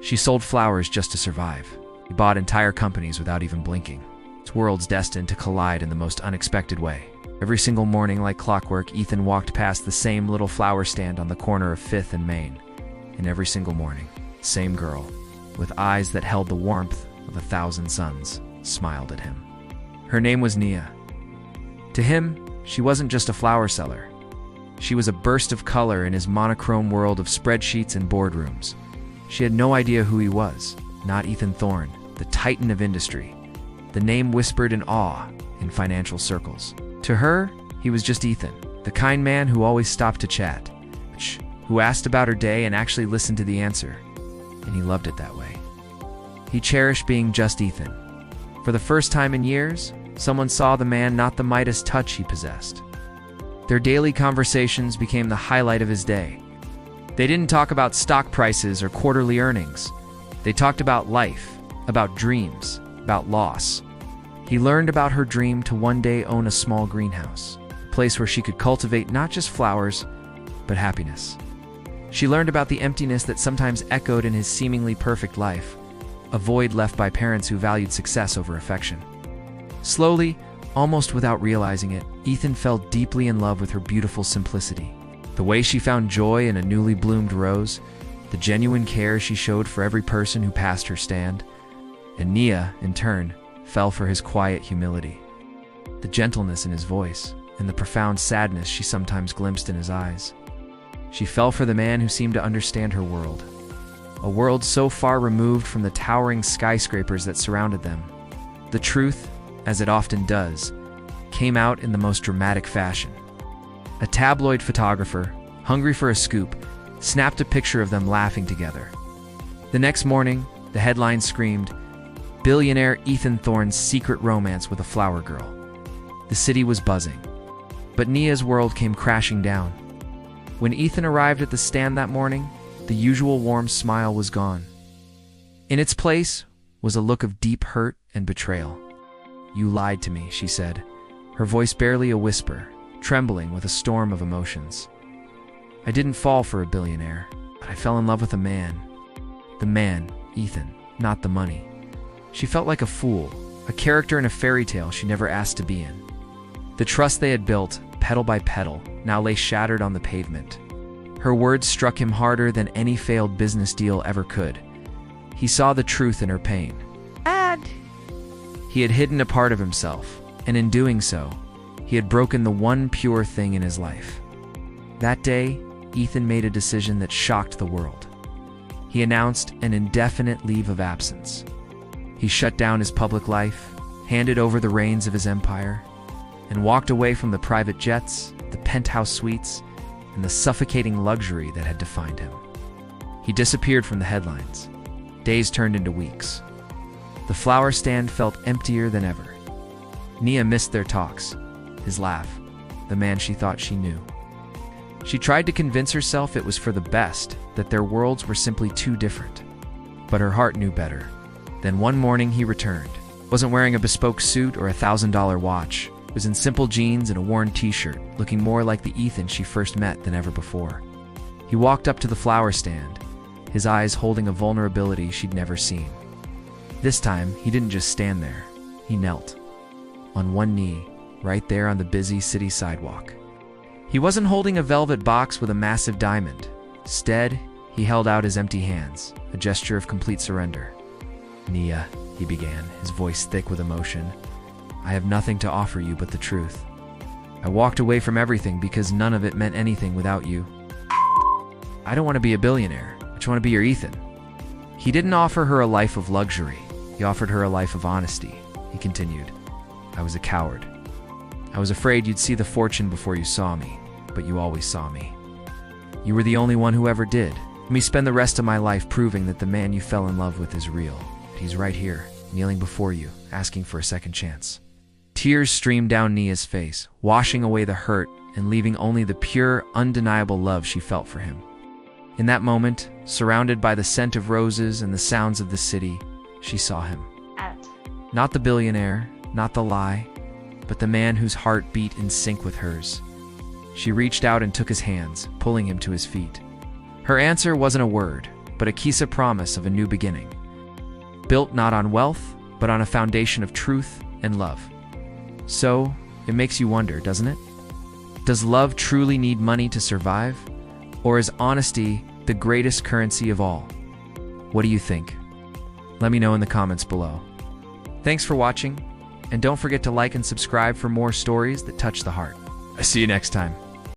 She sold flowers just to survive. He bought entire companies without even blinking. His worlds destined to collide in the most unexpected way. Every single morning, like clockwork, Ethan walked past the same little flower stand on the corner of 5th and Main. And every single morning, same girl, with eyes that held the warmth of 1,000 suns, smiled at him. Her name was Nia. To him, she wasn't just a flower seller. She was a burst of color in his monochrome world of spreadsheets and boardrooms. She had no idea who he was, not Ethan Thorne, the titan of industry, the name whispered in awe in financial circles. To her, he was just Ethan, the kind man who always stopped to chat, who asked about her day and actually listened to the answer, and he loved it that way. He cherished being just Ethan. For the first time in years, someone saw the man, not the Midas touch he possessed. Their daily conversations became the highlight of his day. They didn't talk about stock prices or quarterly earnings. They talked about life, about dreams, about loss. He learned about her dream to one day own a small greenhouse, a place where she could cultivate not just flowers, but happiness. She learned about the emptiness that sometimes echoed in his seemingly perfect life, a void left by parents who valued success over affection. Slowly, almost without realizing it, Ethan fell deeply in love with her beautiful simplicity. The way she found joy in a newly bloomed rose, the genuine care she showed for every person who passed her stand, and Nia, in turn, fell for his quiet humility, the gentleness in his voice, and the profound sadness she sometimes glimpsed in his eyes. She fell for the man who seemed to understand her world, a world so far removed from the towering skyscrapers that surrounded them. The truth, as it often does, came out in the most dramatic fashion. A tabloid photographer, hungry for a scoop, snapped a picture of them laughing together. The next morning, the headline screamed, "Billionaire Ethan Thorne's secret romance with a flower girl." The city was buzzing. But Nia's world came crashing down. When Ethan arrived at the stand that morning, the usual warm smile was gone. In its place was a look of deep hurt and betrayal. "You lied to me," she said, her voice barely a whisper, trembling with a storm of emotions. "I didn't fall for a billionaire, but I fell in love with a man. The man, Ethan, not the money." She felt like a fool, a character in a fairy tale she never asked to be in. The trust they had built, petal by petal, now lay shattered on the pavement. Her words struck him harder than any failed business deal ever could. He saw the truth in her pain. He had hidden a part of himself, and in doing so, he had broken the one pure thing in his life. That day, Ethan made a decision that shocked the world. He announced an indefinite leave of absence. He shut down his public life, handed over the reins of his empire, and walked away from the private jets, the penthouse suites, and the suffocating luxury that had defined him. He disappeared from the headlines. Days turned into weeks. The flower stand felt emptier than ever. Nia missed their talks, his laugh, the man she thought she knew. She tried to convince herself it was for the best, that their worlds were simply too different. But her heart knew better. Then one morning he returned. Wasn't wearing a bespoke suit or a $1,000 watch. Was in simple jeans and a worn t-shirt, looking more like the Ethan she first met than ever before. He walked up to the flower stand, his eyes holding a vulnerability she'd never seen. This time, he didn't just stand there. He knelt, on one knee, right there on the busy city sidewalk. He wasn't holding a velvet box with a massive diamond. Instead, he held out his empty hands, a gesture of complete surrender. "Nia," he began, his voice thick with emotion, "I have nothing to offer you but the truth. I walked away from everything because none of it meant anything without you. I don't want to be a billionaire. I just want to be your Ethan." He didn't offer her a life of luxury. He offered her a life of honesty. He continued, "I was a coward. I was afraid you'd see the fortune before you saw me, but you always saw me. You were the only one who ever did. Let me spend the rest of my life proving that the man you fell in love with is real. He's right here, kneeling before you, asking for a second chance." Tears streamed down Nia's face, washing away the hurt and leaving only the pure, undeniable love she felt for him. In that moment, surrounded by the scent of roses and the sounds of the city, she saw him. Not the billionaire, not the lie, but the man whose heart beat in sync with hers. She reached out and took his hands, pulling him to his feet. Her answer wasn't a word, but a kiss, a promise of a new beginning. Built not on wealth, but on a foundation of truth and love. So, it makes you wonder, doesn't it? Does love truly need money to survive? Or is honesty the greatest currency of all? What do you think? Let me know in the comments below. Thanks for watching, and don't forget to like and subscribe for more stories that touch the heart. I see you next time.